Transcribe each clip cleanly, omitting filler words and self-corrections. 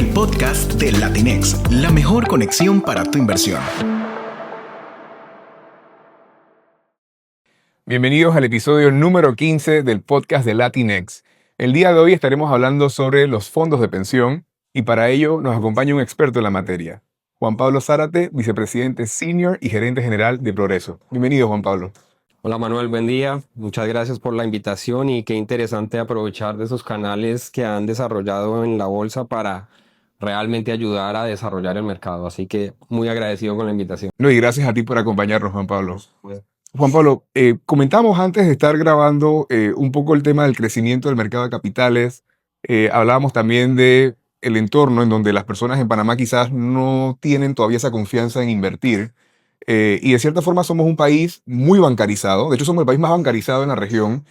el podcast de Latinex, la mejor conexión para tu inversión. Bienvenidos al episodio número 15 del podcast de Latinex. El día de hoy estaremos hablando sobre los fondos de pensión y para ello nos acompaña un experto en la materia, Juan Pablo Zárate, vicepresidente senior y gerente general de Progreso. Bienvenido, Juan Pablo. Hola Manuel, buen día. Muchas gracias por la invitación y qué interesante aprovechar de esos canales que han desarrollado en la bolsa para realmente ayudar a desarrollar el mercado. Así que muy agradecido con la invitación. No, y gracias a ti por acompañarnos, Juan Pablo. Juan Pablo, comentamos antes de estar grabando un poco el tema del crecimiento del mercado de capitales. Hablábamos también de el entorno en donde las personas en Panamá quizás no tienen todavía esa confianza en invertir. Y de cierta forma somos un país muy bancarizado. De hecho, somos el país más bancarizado en la región.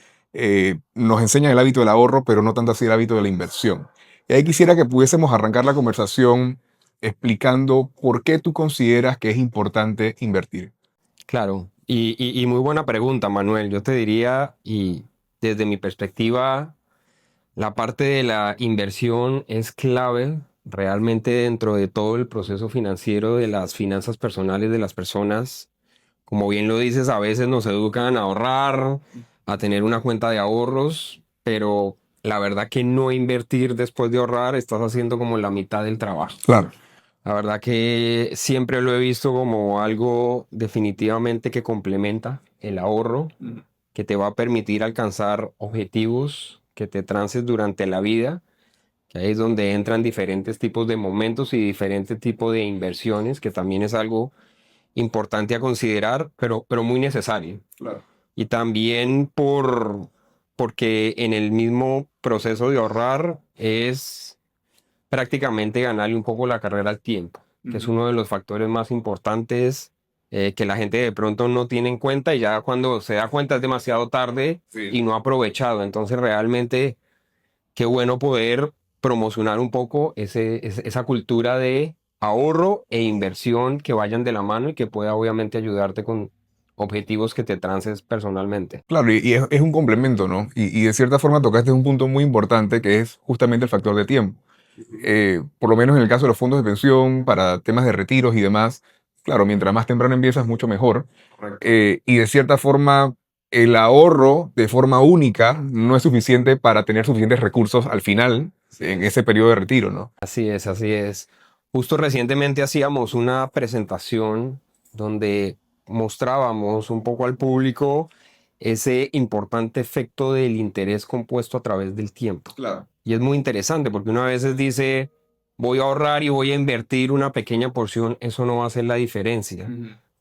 Nos enseñan el hábito del ahorro, pero no tanto así el hábito de la inversión. Y ahí quisiera que pudiésemos arrancar la conversación explicando por qué tú consideras que es importante invertir. Claro, y muy buena pregunta, Manuel. Yo te diría, y desde mi perspectiva, la parte de la inversión es clave realmente dentro de todo el proceso financiero de las finanzas personales de las personas. Como bien lo dices, a veces nos educan a ahorrar, a tener una cuenta de ahorros, pero la verdad que no invertir después de ahorrar, estás haciendo como la mitad del trabajo. Claro. La verdad que siempre lo he visto como algo definitivamente que complementa el ahorro, que te va a permitir alcanzar objetivos que te trances durante la vida, que ahí es donde entran diferentes tipos de momentos y diferentes tipos de inversiones, que también es algo importante a considerar, pero muy necesario. Claro. Y también porque en el mismo proceso de ahorrar es prácticamente ganarle un poco la carrera al tiempo, que es uno de los factores más importantes que la gente de pronto no tiene en cuenta y ya cuando se da cuenta es demasiado tarde y no ha aprovechado. Entonces realmente qué bueno poder promocionar un poco esa cultura de ahorro e inversión que vayan de la mano y que pueda obviamente ayudarte con objetivos que te trances personalmente. Claro, y es un complemento, ¿no? Y de cierta forma tocaste un punto muy importante que es justamente el factor de tiempo. Por lo menos en el caso de los fondos de pensión, para temas de retiros y demás, claro, mientras más temprano empiezas, mucho mejor. Y de cierta forma, el ahorro de forma única no es suficiente para tener suficientes recursos al final, en ese periodo de retiro, ¿no? Así es, así es. Justo recientemente hacíamos una presentación donde mostrábamos un poco al público ese importante efecto del interés compuesto a través del tiempo. Claro. Y es muy interesante porque uno a veces dice, voy a ahorrar y voy a invertir una pequeña porción, eso no va a hacer la diferencia.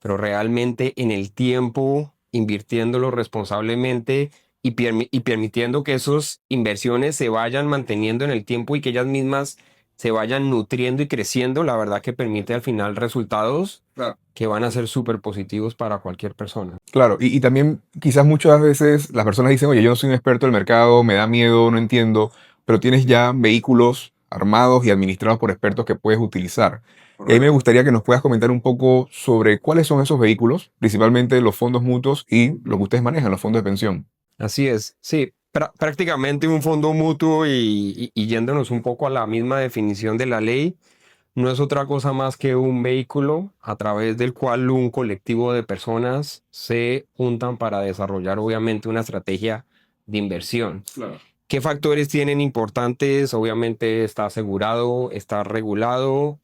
Pero realmente en el tiempo, invirtiéndolo responsablemente y permitiendo que esas inversiones se vayan manteniendo en el tiempo y que ellas mismas se vayan nutriendo y creciendo, la verdad que permite al final resultados Claro. que van a ser súper positivos para cualquier persona. Claro, y también quizás muchas veces las personas dicen, oye, yo no soy un experto del mercado, me da miedo, no entiendo, pero tienes ya vehículos armados y administrados por expertos que puedes utilizar. Y ahí me gustaría que nos puedas comentar un poco sobre cuáles son esos vehículos, principalmente los fondos mutuos y lo que ustedes manejan, los fondos de pensión. Así es, sí, prácticamente un fondo mutuo y yéndonos un poco a la misma definición de la ley, no es otra cosa más que un vehículo a través del cual un colectivo de personas se juntan para desarrollar obviamente una estrategia de inversión. Claro. ¿Qué factores tienen importantes? Obviamente está asegurado, está regulado,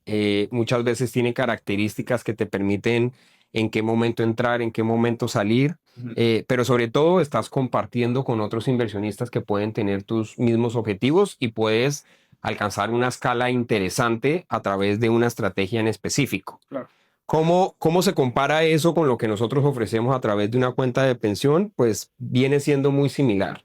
muchas veces tiene características que te permiten en qué momento entrar, en qué momento salir, pero sobre todo estás compartiendo con otros inversionistas que pueden tener tus mismos objetivos y puedes alcanzar una escala interesante a través de una estrategia en específico. Claro. ¿Cómo se compara eso con lo que nosotros ofrecemos a través de una cuenta de pensión? Pues viene siendo muy similar.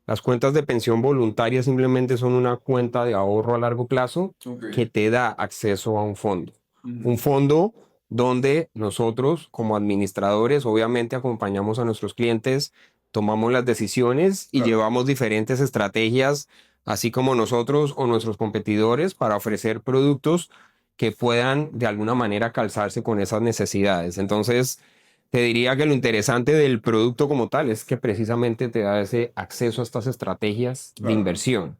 Las cuentas de pensión voluntaria simplemente son una cuenta de ahorro a largo plazo que te da acceso a un fondo. Un fondo donde nosotros como administradores obviamente acompañamos a nuestros clientes, tomamos las decisiones y llevamos diferentes estrategias, así como nosotros o nuestros competidores, para ofrecer productos que puedan de alguna manera calzarse con esas necesidades. Entonces, te diría que lo interesante del producto como tal es que precisamente te da ese acceso a estas estrategias de inversión.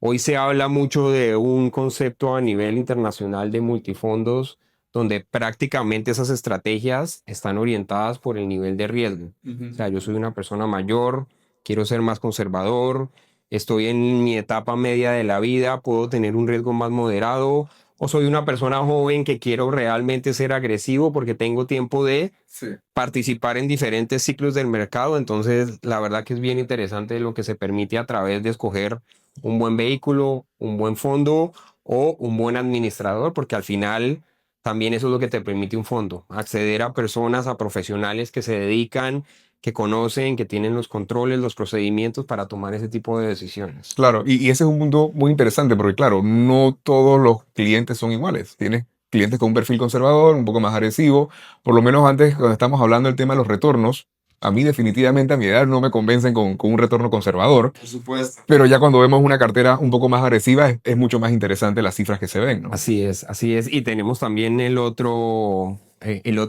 Hoy se habla mucho de un concepto a nivel internacional de multifondos, donde prácticamente esas estrategias están orientadas por el nivel de riesgo. O sea, yo soy una persona mayor, quiero ser más conservador, estoy en mi etapa media de la vida, puedo tener un riesgo más moderado, o soy una persona joven que quiero realmente ser agresivo porque tengo tiempo de Sí. participar en diferentes ciclos del mercado. Entonces, la verdad que es bien interesante lo que se permite a través de escoger un buen vehículo, un buen fondo o un buen administrador, porque al final también eso es lo que te permite un fondo, acceder a personas, a profesionales que se dedican, que conocen, que tienen los controles, los procedimientos para tomar ese tipo de decisiones. Claro, y ese es un punto muy interesante porque, claro, no todos los clientes son iguales. Tienes clientes con un perfil conservador, un poco más agresivo. Por lo menos antes, cuando estamos hablando del tema de los retornos, a mí definitivamente a mi edad no me convencen con un retorno conservador. Por supuesto. Pero ya cuando vemos una cartera un poco más agresiva, es mucho más interesante las cifras que se ven, ¿no? Así es, así es. Y tenemos también el otro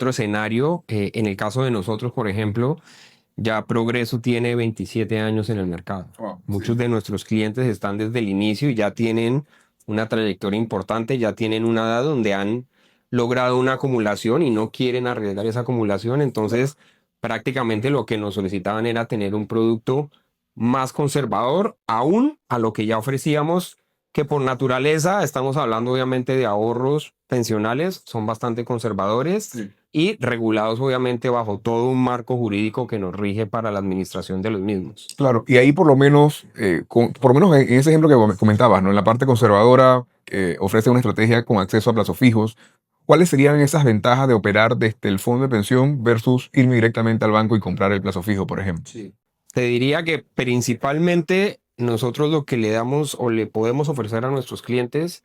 escenario. En el caso de nosotros, por ejemplo, ya Progreso tiene 27 años en el mercado. Wow, Muchos sí. de nuestros clientes están desde el inicio y ya tienen una trayectoria importante, ya tienen una edad donde han logrado una acumulación y no quieren arriesgar esa acumulación. Entonces, prácticamente lo que nos solicitaban era tener un producto más conservador, aún a lo que ya ofrecíamos, que por naturaleza, estamos hablando obviamente de ahorros pensionales, son bastante conservadores Sí. y regulados obviamente bajo todo un marco jurídico que nos rige para la administración de los mismos. Claro, y ahí por lo menos, por lo menos en ese ejemplo que comentabas, ¿no? En la parte conservadora, ofrece una estrategia con acceso a plazos fijos. ¿Cuáles serían esas ventajas de operar desde el fondo de pensión versus irme directamente al banco y comprar el plazo fijo, por ejemplo? Sí. Te diría que principalmente nosotros lo que le damos o le podemos ofrecer a nuestros clientes,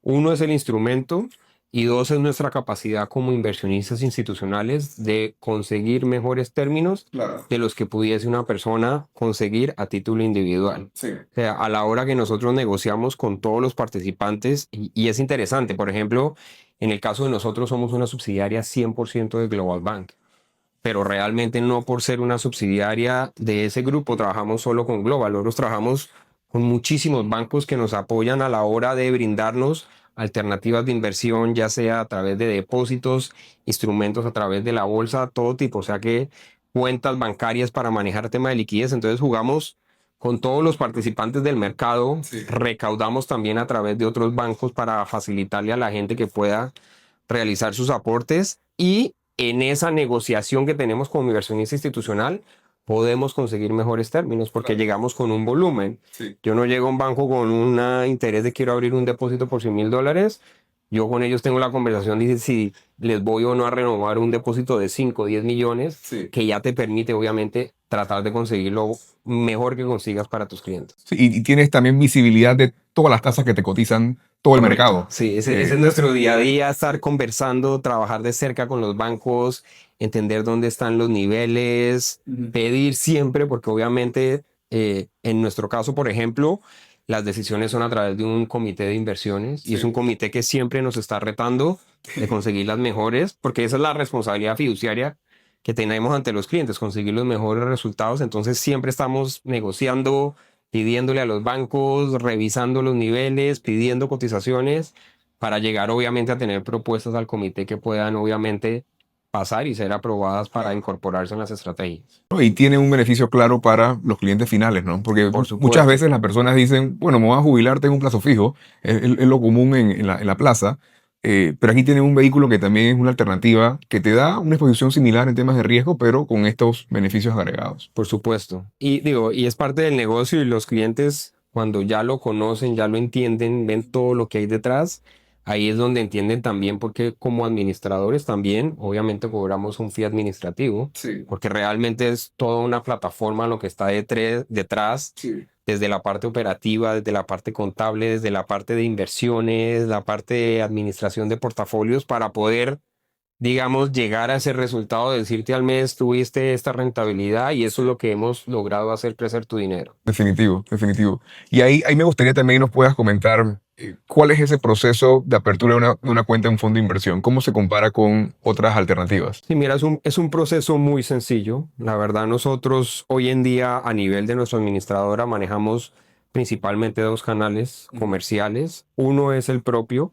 uno es el instrumento y dos es nuestra capacidad como inversionistas institucionales de conseguir mejores términos Claro. de los que pudiese una persona conseguir a título individual. Sí. O sea, a la hora que nosotros negociamos con todos los participantes, y es interesante, por ejemplo, en el caso de nosotros somos una subsidiaria 100% de Global Bank, pero realmente no por ser una subsidiaria de ese grupo trabajamos solo con Global, nosotros trabajamos con muchísimos bancos que nos apoyan a la hora de brindarnos alternativas de inversión, ya sea a través de depósitos, instrumentos a través de la bolsa, todo tipo, o sea que cuentas bancarias para manejar tema de liquidez. Entonces jugamos con todos los participantes del mercado, Sí. recaudamos también a través de otros bancos para facilitarle a la gente que pueda realizar sus aportes, y en esa negociación que tenemos como inversionista institucional podemos conseguir mejores términos porque Claro. llegamos con un volumen. Sí. Yo no llego a un banco con un interés de quiero abrir un depósito por $100,000. Yo con ellos tengo la conversación de si les voy o no a renovar un depósito de 5 o 10 millones, Sí. que ya te permite obviamente tratar de conseguir lo mejor que consigas para tus clientes. Sí, y tienes también visibilidad de todas las tasas que te cotizan todo el Correcto. mercado. Sí, ese es nuestro día a día, estar conversando, trabajar de cerca con los bancos, entender dónde están los niveles, pedir siempre, porque obviamente en nuestro caso, por ejemplo, las decisiones son a través de un comité de inversiones y es Sí. un comité que siempre nos está retando de conseguir las mejores, porque esa es la responsabilidad fiduciaria que tenemos ante los clientes, conseguir los mejores resultados. Entonces siempre estamos negociando, pidiéndole a los bancos, revisando los niveles, pidiendo cotizaciones para llegar obviamente a tener propuestas al comité que puedan obviamente pasar y ser aprobadas para incorporarse en las estrategias. ¿No? Y tiene un beneficio claro para los clientes finales, ¿no? Porque Por muchas supuesto. veces las personas dicen, bueno, me voy a jubilar, tengo un plazo fijo, es lo común en la plaza, pero aquí tienen un vehículo que también es una alternativa que te da una exposición similar en temas de riesgo, pero con estos beneficios agregados. Por supuesto. Y digo, y es parte del negocio y los clientes cuando ya lo conocen, ya lo entienden, ven todo lo que hay detrás, ahí es donde entienden también porque como administradores también, obviamente cobramos un fee administrativo, Sí. porque realmente es toda una plataforma lo que está detrás, Sí. desde la parte operativa, desde la parte contable, desde la parte de inversiones, la parte de administración de portafolios para poder, digamos, llegar a ese resultado de decirte al mes tuviste esta rentabilidad y eso es lo que hemos logrado hacer crecer tu dinero. Definitivo, definitivo. Y ahí me gustaría también nos puedas comentar cuál es ese proceso de apertura de una cuenta en un fondo de inversión, cómo se compara con otras alternativas. Sí, mira, es un proceso muy sencillo. La verdad, nosotros hoy en día a nivel de nuestra administradora manejamos principalmente dos canales comerciales. Uno es el propio,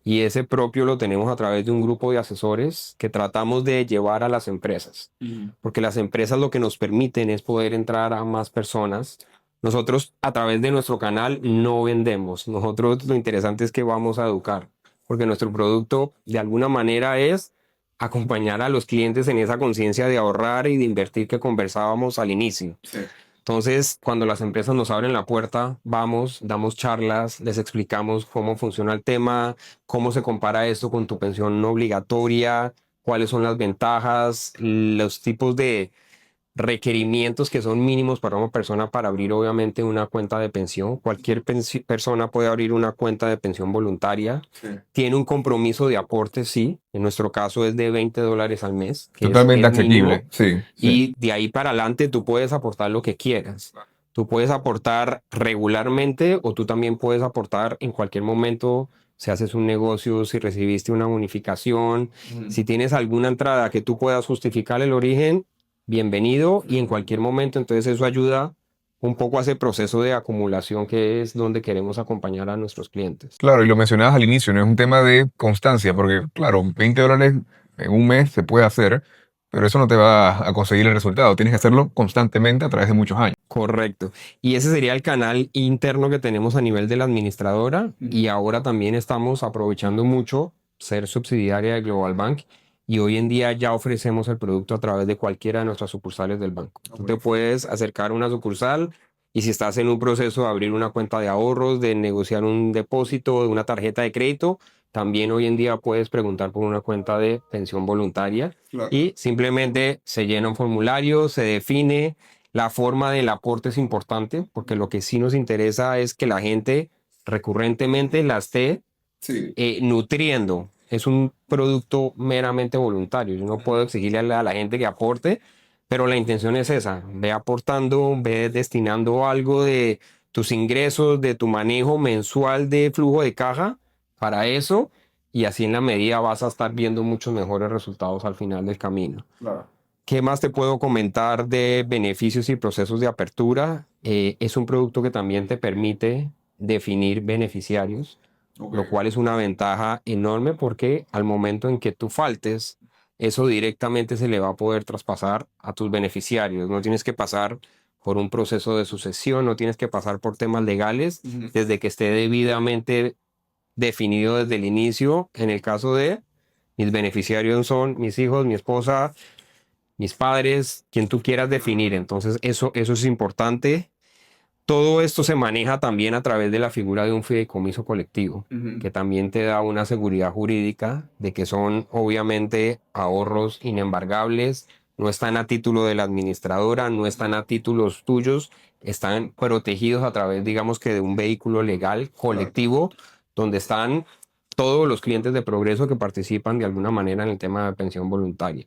y ese propio lo tenemos a través de un grupo de asesores que tratamos de llevar a las empresas, porque las empresas lo que nos permiten es poder entrar a más personas. Nosotros a través de nuestro canal no vendemos, nosotros lo interesante es que vamos a educar, porque nuestro producto de alguna manera es acompañar a los clientes en esa conciencia de ahorrar y de invertir que conversábamos al inicio. Sí. Entonces, cuando las empresas nos abren la puerta, vamos, damos charlas, les explicamos cómo funciona el tema, cómo se compara esto con tu pensión no obligatoria, cuáles son las ventajas, los tipos de requerimientos que son mínimos para una persona para abrir obviamente una cuenta de pensión. Cualquier persona puede abrir una cuenta de pensión voluntaria. Sí. Tiene un compromiso de aporte, sí. En nuestro caso es de $20 al mes. Que Totalmente es mínimo. asequible, sí. Y de ahí para adelante tú puedes aportar lo que quieras. Tú puedes aportar regularmente o tú también puedes aportar en cualquier momento. Si haces un negocio, si recibiste una bonificación, si tienes alguna entrada que tú puedas justificar el origen, bienvenido, y en cualquier momento. Entonces eso ayuda un poco a ese proceso de acumulación que es donde queremos acompañar a nuestros clientes. Claro, y lo mencionabas al inicio, no es un tema de constancia, porque claro, $20 en un mes se puede hacer, pero eso no te va a conseguir el resultado. Tienes que hacerlo constantemente a través de muchos años. Correcto. Y ese sería el canal interno que tenemos a nivel de la administradora, y ahora también estamos aprovechando mucho ser subsidiaria de Global Bank, y hoy en día ya ofrecemos el producto a través de cualquiera de nuestras sucursales del banco. Tú te puedes acercar a una sucursal, y si estás en un proceso de abrir una cuenta de ahorros, de negociar un depósito, de una tarjeta de crédito, también hoy en día puedes preguntar por una cuenta de pensión voluntaria. Claro. Y simplemente se llena un formulario, se define. La forma del aporte es importante, porque lo que sí nos interesa es que la gente recurrentemente la esté nutriendo. Es un producto meramente voluntario. Yo no puedo exigirle a la gente que aporte, pero la intención es esa. Ve aportando, ve destinando algo de tus ingresos, de tu manejo mensual de flujo de caja para eso, y así en la medida vas a estar viendo muchos mejores resultados al final del camino. Claro. ¿Qué más te puedo comentar de beneficios y procesos de apertura? Es un producto que también te permite definir beneficiarios, lo cual es una ventaja enorme, porque al momento en que tú faltes, eso directamente se le va a poder traspasar a tus beneficiarios. No tienes que pasar por un proceso de sucesión, no tienes que pasar por temas legales, desde que esté debidamente definido desde el inicio. En el caso de mis beneficiarios son mis hijos, mi esposa, mis padres, quien tú quieras definir. Entonces eso es importante. Todo esto se maneja también a través de la figura de un fideicomiso colectivo, que también te da una seguridad jurídica de que son obviamente ahorros inembargables, no están a título de la administradora, no están a títulos tuyos, están protegidos a través, digamos, que de un vehículo legal colectivo, donde están todos los clientes de Progreso que participan de alguna manera en el tema de pensión voluntaria.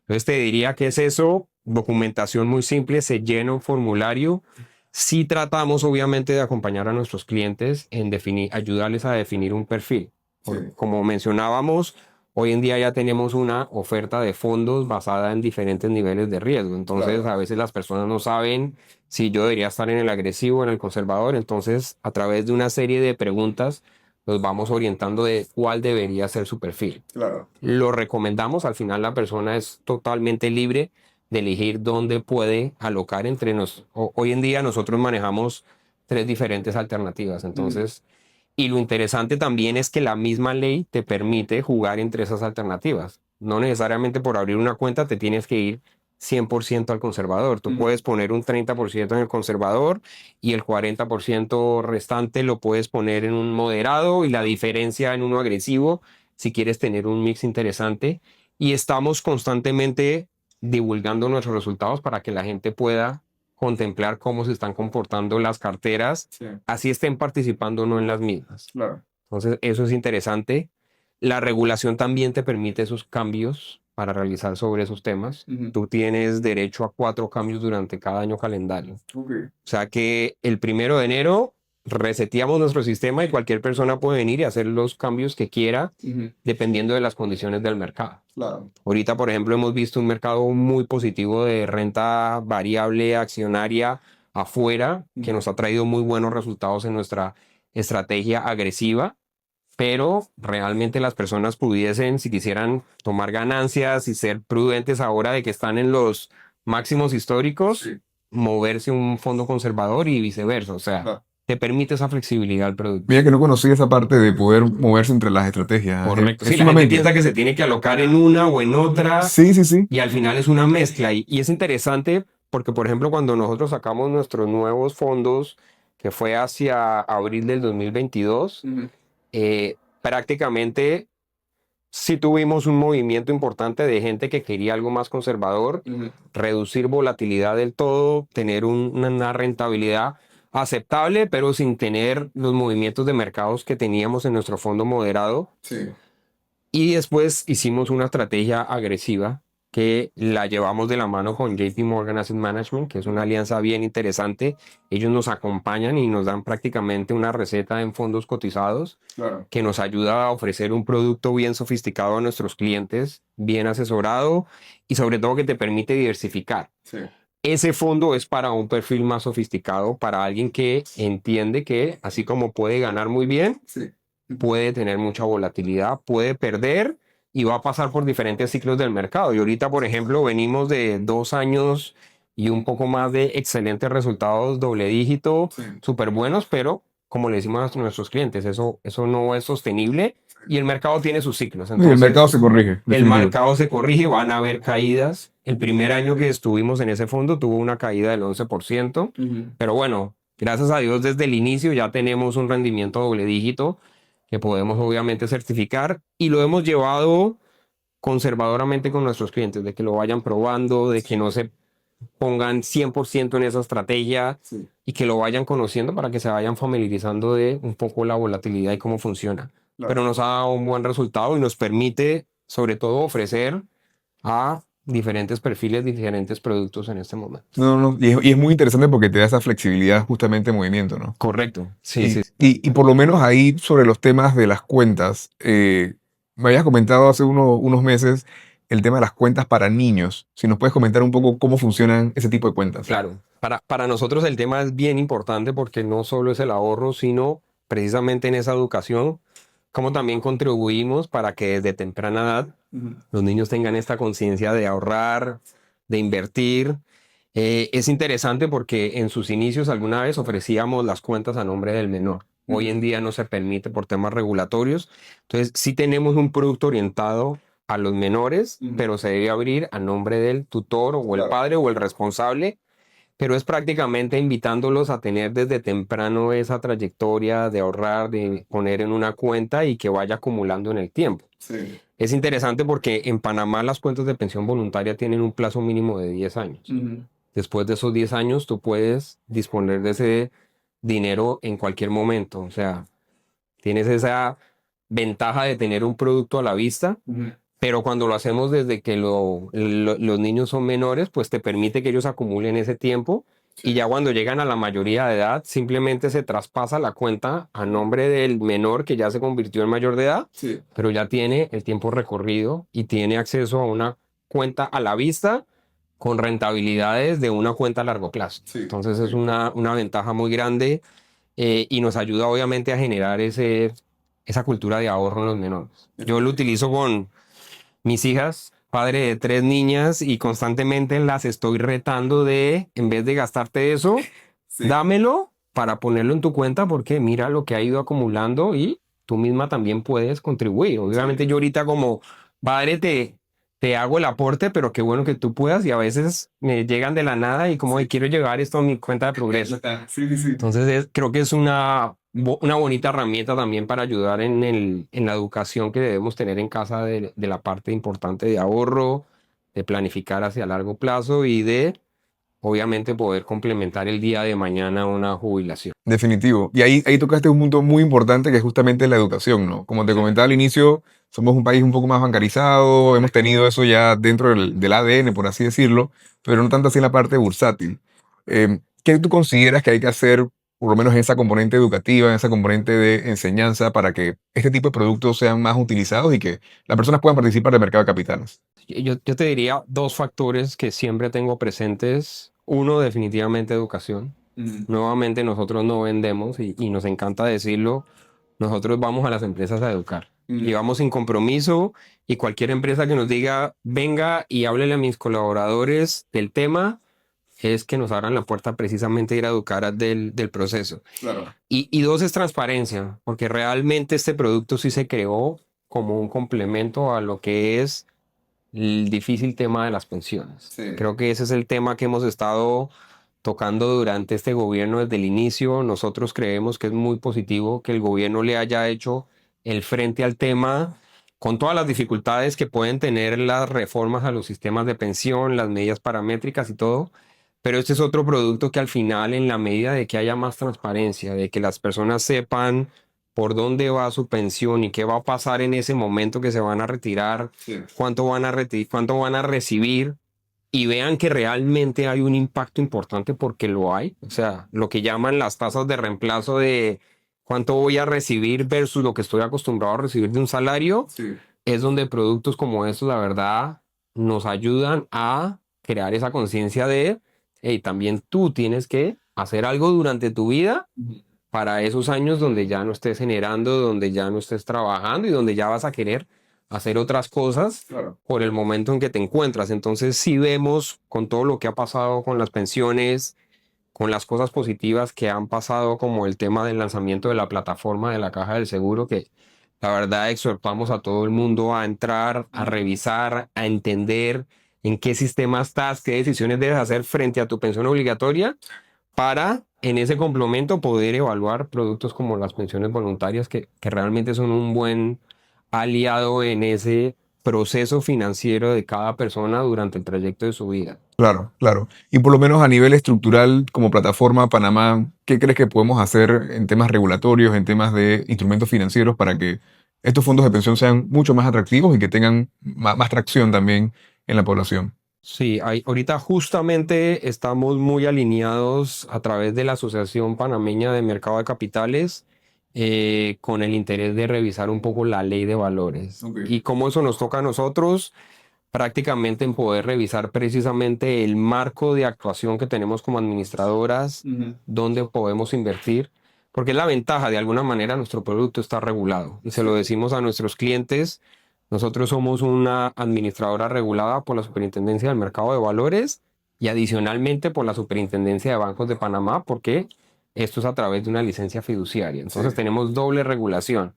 Entonces te diría que es eso, documentación muy simple, se llena un formulario. Sí tratamos obviamente de acompañar a nuestros clientes en ayudarles a definir un perfil. Como mencionábamos, hoy en día ya tenemos una oferta de fondos basada en diferentes niveles de riesgo. Entonces a veces las personas no saben si yo debería estar en el agresivo o en el conservador. Entonces, a través de una serie de preguntas los vamos orientando de cuál debería ser su perfil. Claro. Lo recomendamos, al final la persona es totalmente libre de elegir dónde puede alocar entre nosotros. Hoy en día nosotros manejamos 3 diferentes alternativas, entonces, y lo interesante también es que la misma ley te permite jugar entre esas alternativas. No necesariamente por abrir una cuenta te tienes que ir 100% al conservador. Tú puedes poner un 30% en el conservador y el 40% restante lo puedes poner en un moderado, y la diferencia en uno agresivo, si quieres tener un mix interesante. Y estamos constantemente divulgando nuestros resultados para que la gente pueda contemplar cómo se están comportando las carteras, así estén participando o no en las mismas. Claro. Entonces, eso es interesante. La regulación también te permite esos cambios para realizar sobre esos temas. Tú tienes derecho a 4 cambios durante cada año calendario. O sea que el 1 de enero reseteamos nuestro sistema y cualquier persona puede venir y hacer los cambios que quiera dependiendo de las condiciones del mercado. Claro. Ahorita, por ejemplo, hemos visto un mercado muy positivo de renta variable accionaria afuera que nos ha traído muy buenos resultados en nuestra estrategia agresiva, pero realmente las personas pudiesen, si quisieran tomar ganancias y ser prudentes ahora de que están en los máximos históricos, Sí. moverse a un fondo conservador y viceversa. O sea, Ah. te permite esa flexibilidad el producto. Mira que no conocí esa parte de poder moverse entre las estrategias. Correcto. Es Sí, la gente sumamente. piensa que se tiene que alocar en una o en otra Sí, sí, sí. y al final es una mezcla. Y es interesante porque, por ejemplo, cuando nosotros sacamos nuestros nuevos fondos, que fue hacia abril del 2022, prácticamente sí tuvimos un movimiento importante de gente que quería algo más conservador, reducir volatilidad del todo, tener una rentabilidad aceptable, pero sin tener los movimientos de mercados que teníamos en nuestro fondo moderado. Sí. Y después hicimos una estrategia agresiva que la llevamos de la mano con JP Morgan Asset Management, que es una alianza bien interesante. Ellos nos acompañan y nos dan prácticamente una receta en fondos cotizados Claro. que nos ayuda a ofrecer un producto bien sofisticado a nuestros clientes, bien asesorado y sobre todo que te permite diversificar. Sí. Ese fondo es para un perfil más sofisticado, para alguien que entiende que así como puede ganar muy bien, Sí. puede tener mucha volatilidad, puede perder y va a pasar por diferentes ciclos del mercado. Y ahorita, por ejemplo, venimos de 2 años y un poco más de excelentes resultados, doble dígito, Sí. súper buenos, pero como le decimos a nuestros clientes, eso no es sostenible y el mercado tiene sus ciclos. Y el Entonces, mercado se corrige. el definitivo. mercado se corrige, van a haber caídas. El primer año que estuvimos en ese fondo tuvo una caída del 11%, pero bueno, gracias a Dios desde el inicio ya tenemos un rendimiento doble dígito que podemos obviamente certificar y lo hemos llevado conservadoramente con nuestros clientes, de que lo vayan probando, de que no se pongan 100% en esa estrategia Sí. y que lo vayan conociendo para que se vayan familiarizando de un poco la volatilidad y cómo funciona. Claro. Pero nos ha dado un buen resultado y nos permite sobre todo ofrecer a diferentes perfiles, diferentes productos en este momento. No, no, y es muy interesante porque te da esa flexibilidad justamente en movimiento, ¿no? Correcto, sí, Y, sí. y por lo menos ahí sobre los temas de las cuentas, me habías comentado hace unos meses el tema de las cuentas para niños. Si nos puedes comentar un poco cómo funcionan ese tipo de cuentas. Claro, para nosotros el tema es bien importante porque no solo es el ahorro, sino precisamente en esa educación, como también contribuimos para que desde temprana edad los niños tengan esta conciencia de ahorrar, de invertir. Es interesante porque en sus inicios alguna vez ofrecíamos las cuentas a nombre del menor. Hoy en día no se permite por temas regulatorios. Entonces sí tenemos un producto orientado a los menores, pero se debe abrir a nombre del tutor o el Claro. padre o el responsable, pero es prácticamente invitándolos a tener desde temprano esa trayectoria de ahorrar, de poner en una cuenta y que vaya acumulando en el tiempo. Sí. Es interesante porque en Panamá las cuentas de pensión voluntaria tienen un plazo mínimo de 10 años. Después de esos 10 años tú puedes disponer de ese dinero en cualquier momento. O sea, tienes esa ventaja de tener un producto a la vista, pero cuando lo hacemos desde que los niños son menores, pues te permite que ellos acumulen ese tiempo y ya cuando llegan a la mayoría de edad, simplemente se traspasa la cuenta a nombre del menor que ya se convirtió en mayor de edad, Sí. pero ya tiene el tiempo recorrido y tiene acceso a una cuenta a la vista con rentabilidades de una cuenta a largo plazo. Sí. Entonces es una ventaja muy grande y nos ayuda obviamente a generar esa cultura de ahorro en los menores. Yo lo utilizo con mis hijas, padre de 3 niñas, y constantemente las estoy retando de, en vez de gastarte eso, Sí. dámelo para ponerlo en tu cuenta porque mira lo que ha ido acumulando y tú misma también puedes contribuir. Obviamente yo ahorita como padre te hago el aporte, pero qué bueno que tú puedas y a veces me llegan de la nada y como quiero llevar esto a mi cuenta de progreso. Sí, sí, sí. Entonces creo que es una bonita herramienta también para ayudar en la educación que debemos tener en casa de la parte importante de ahorro, de planificar hacia largo plazo y de, obviamente, poder complementar el día de mañana una jubilación. Definitivo. Y ahí tocaste un punto muy importante que es justamente la educación, ¿no? Como te comentaba al inicio, somos un país un poco más bancarizado, hemos tenido eso ya dentro del ADN, por así decirlo, pero no tanto así en la parte bursátil. ¿Qué tú consideras que hay que hacer, por lo menos en esa componente educativa, en esa componente de enseñanza, para que este tipo de productos sean más utilizados y que las personas puedan participar del mercado de capitales? Yo te diría 2 factores que siempre tengo presentes. Uno, definitivamente educación. Nuevamente, nosotros no vendemos y nos encanta decirlo. Nosotros vamos a las empresas a educar. Y vamos sin compromiso, y cualquier empresa que nos diga, venga y háblele a mis colaboradores del tema, es que nos abran la puerta precisamente a ir a educar del proceso. Claro. Y dos es transparencia, porque realmente este producto sí se creó como un complemento a lo que es el difícil tema de las pensiones. Sí. Creo que ese es el tema que hemos estado tocando durante este gobierno desde el inicio. Nosotros creemos que es muy positivo que el gobierno le haya hecho el frente al tema con todas las dificultades que pueden tener las reformas a los sistemas de pensión, las medidas paramétricas y todo. Pero este es otro producto que al final, en la medida de que haya más transparencia, de que las personas sepan por dónde va su pensión y qué va a pasar en ese momento que se van a retirar, Sí. cuánto cuánto van a recibir, y vean que realmente hay un impacto importante, porque lo hay. O sea, lo que llaman las tasas de reemplazo de cuánto voy a recibir versus lo que estoy acostumbrado a recibir de un salario, Sí. es donde productos como estos, la verdad, nos ayudan a crear esa conciencia de, hey, también tú tienes que hacer algo durante tu vida para esos años donde ya no estés generando, donde ya no estés trabajando y donde ya vas a querer hacer otras cosas Claro. por el momento en que te encuentras. Entonces, sí vemos con todo lo que ha pasado con las pensiones, con las cosas positivas que han pasado, como el tema del lanzamiento de la plataforma de la Caja del Seguro, que la verdad exhortamos a todo el mundo a entrar, a revisar, a entender en qué sistema estás, qué decisiones debes hacer frente a tu pensión obligatoria, para en ese complemento poder evaluar productos como las pensiones voluntarias, que realmente son un buen aliado en ese proceso financiero de cada persona durante el trayecto de su vida. Claro, claro. Y por lo menos a nivel estructural, como plataforma Panamá, ¿qué crees que podemos hacer en temas regulatorios, en temas de instrumentos financieros para que estos fondos de pensión sean mucho más atractivos y que tengan más tracción también en la población? Sí, ahorita justamente estamos muy alineados a través de la Asociación Panameña de Mercado de Capitales, con el interés de revisar un poco la ley de valores. Ok. Y cómo eso nos toca a nosotros, prácticamente en poder revisar precisamente el marco de actuación que tenemos como administradoras, dónde podemos invertir, porque es la ventaja. De alguna manera nuestro producto está regulado, y se lo decimos a nuestros clientes. Nosotros somos una administradora regulada por la Superintendencia del Mercado de Valores y adicionalmente por la Superintendencia de Bancos de Panamá, porque esto es a través de una licencia fiduciaria. Entonces tenemos doble regulación.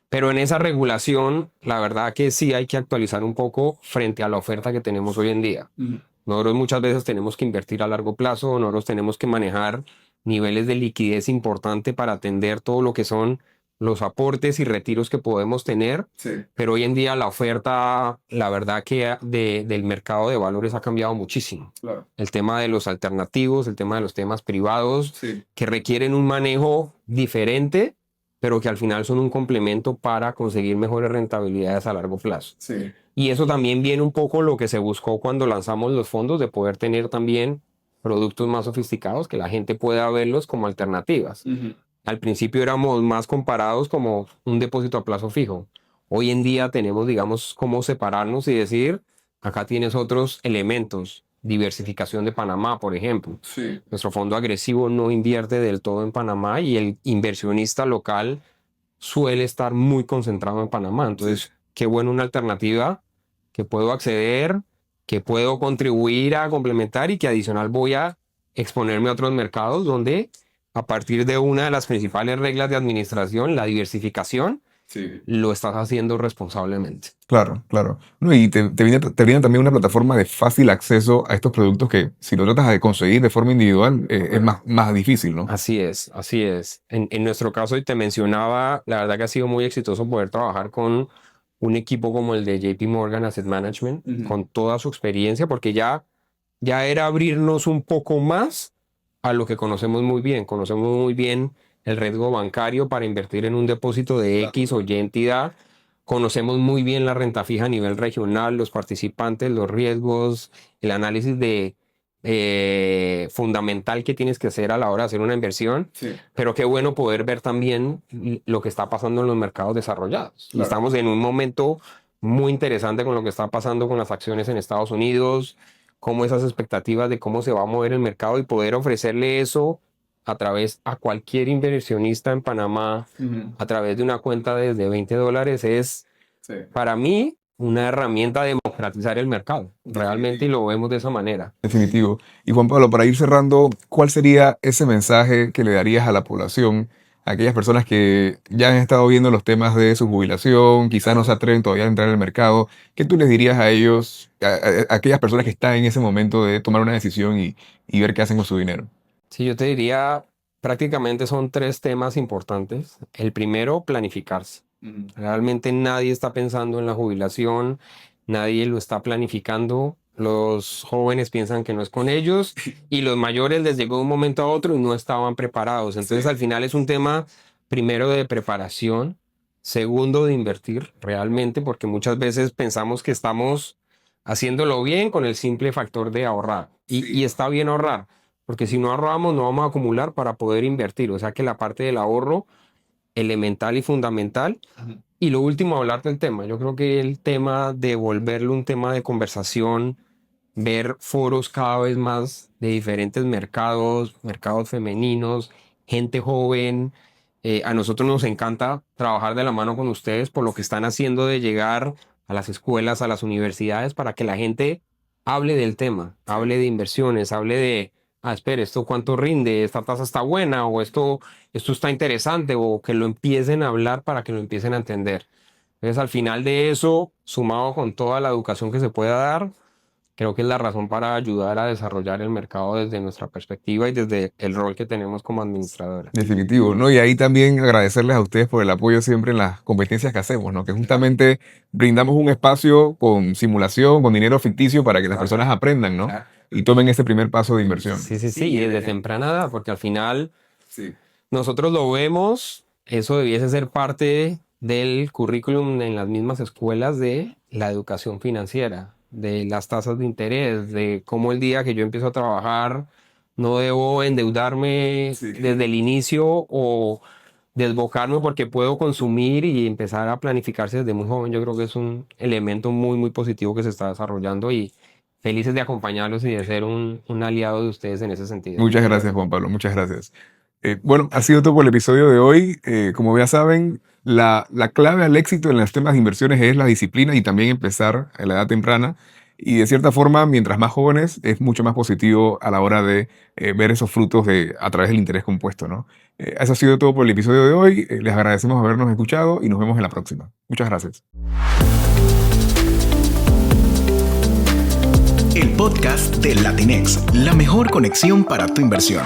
Pero en esa regulación, la verdad que sí hay que actualizar un poco frente a la oferta que tenemos hoy en día. Nosotros muchas veces tenemos que invertir a largo plazo, nosotros tenemos que manejar niveles de liquidez importante para atender todo lo que son los aportes y retiros que podemos tener. Sí. Pero hoy en día la oferta, la verdad que del mercado de valores ha cambiado muchísimo. Claro. El tema de los alternativos, el tema de los temas privados, Sí. que requieren un manejo diferente, pero que al final son un complemento para conseguir mejores rentabilidades a largo plazo. Sí. Y eso también viene un poco lo que se buscó cuando lanzamos los fondos, de poder tener también productos más sofisticados que la gente pueda verlos como alternativas. Al principio éramos más comparados como un depósito a plazo fijo. Hoy en día tenemos, digamos, cómo separarnos y decir, acá tienes otros elementos. Diversificación de Panamá, por ejemplo. Sí. Nuestro fondo agresivo no invierte del todo en Panamá, y el inversionista local suele estar muy concentrado en Panamá. Entonces, qué bueno una alternativa que puedo acceder, que puedo contribuir a complementar, y que adicional voy a exponerme a otros mercados donde, a partir de una de las principales reglas de administración, la diversificación, Sí. lo estás haciendo responsablemente. Claro, claro. No, y te brinda también una plataforma de fácil acceso a estos productos que, si lo tratas de conseguir de forma individual, es más difícil, ¿no? Así es, así es. En nuestro caso, y te mencionaba, la verdad que ha sido muy exitoso poder trabajar con un equipo como el de JP Morgan Asset Management, con toda su experiencia, porque ya era abrirnos un poco más a lo que conocemos muy bien. Conocemos muy bien el riesgo bancario para invertir en un depósito de X o Y entidad. Conocemos muy bien la renta fija a nivel regional, los participantes, los riesgos, el análisis fundamental que tienes que hacer a la hora de hacer una inversión. Sí. Pero qué bueno poder ver también lo que está pasando en los mercados desarrollados. Claro. Y estamos en un momento muy interesante con lo que está pasando con las acciones en Estados Unidos, cómo esas expectativas de cómo se va a mover el mercado, y poder ofrecerle eso a través a cualquier inversionista en Panamá a través de una cuenta desde $20 es, para mí, una herramienta de democratizar el mercado. Realmente, y lo vemos de esa manera. Definitivo. Y Juan Pablo, para ir cerrando, ¿cuál sería ese mensaje que le darías a la población, a aquellas personas que ya han estado viendo los temas de su jubilación, quizás no se atreven todavía a entrar en el mercado? ¿Qué tú les dirías a ellos, a aquellas personas que están en ese momento de tomar una decisión y ver qué hacen con su dinero? Sí, yo te diría, prácticamente son 3 temas importantes. El primero, planificarse. Realmente nadie está pensando en la jubilación, nadie lo está planificando. Los jóvenes piensan que no es con ellos y los mayores les llegó de un momento a otro y no estaban preparados. Entonces, al final es un tema, primero, de preparación, segundo, de invertir realmente, porque muchas veces pensamos que estamos haciéndolo bien con el simple factor de ahorrar. Y está bien ahorrar, porque si no ahorramos no vamos a acumular para poder invertir. O sea que la parte del ahorro elemental y fundamental. Y lo último, hablar del tema. Yo creo que el tema de volverlo un tema de conversación, ver foros cada vez más de diferentes mercados, mercados femeninos, gente joven. A nosotros nos encanta trabajar de la mano con ustedes por lo que están haciendo de llegar a las escuelas, a las universidades, para que la gente hable del tema, hable de inversiones, hable de, espere, ¿esto cuánto rinde? ¿Esta tasa está buena? ¿O esto está interesante? O que lo empiecen a hablar para que lo empiecen a entender. Entonces, al final de eso, sumado con toda la educación que se pueda dar, creo que es la razón para ayudar a desarrollar el mercado desde nuestra perspectiva y desde el rol que tenemos como administradora. Definitivo, ¿no? Y ahí también agradecerles a ustedes por el apoyo siempre en las competencias que hacemos, ¿no? Que justamente brindamos un espacio con simulación, con dinero ficticio para que las personas aprendan, ¿no? Y tomen ese primer paso de inversión. Sí, y desde temprana edad, porque al final nosotros lo vemos, eso debiese ser parte del currículum en las mismas escuelas de la educación financiera, de las tasas de interés, de cómo el día que yo empiezo a trabajar no debo endeudarme desde el inicio o desbocarme porque puedo consumir y empezar a planificarse desde muy joven. Yo creo que es un elemento muy, muy positivo que se está desarrollando y felices de acompañarlos y de ser un aliado de ustedes en ese sentido. Muchas gracias, Juan Pablo, muchas gracias. Bueno, ha sido todo por el episodio de hoy. Como ya saben, la clave al éxito en los temas de inversiones es la disciplina y también empezar a la edad temprana. Y de cierta forma, mientras más jóvenes, es mucho más positivo a la hora de ver esos frutos a través del interés compuesto, ¿no? Eso ha sido todo por el episodio de hoy. Les agradecemos habernos escuchado y nos vemos en la próxima. Muchas gracias. El podcast de Latinex, la mejor conexión para tu inversión.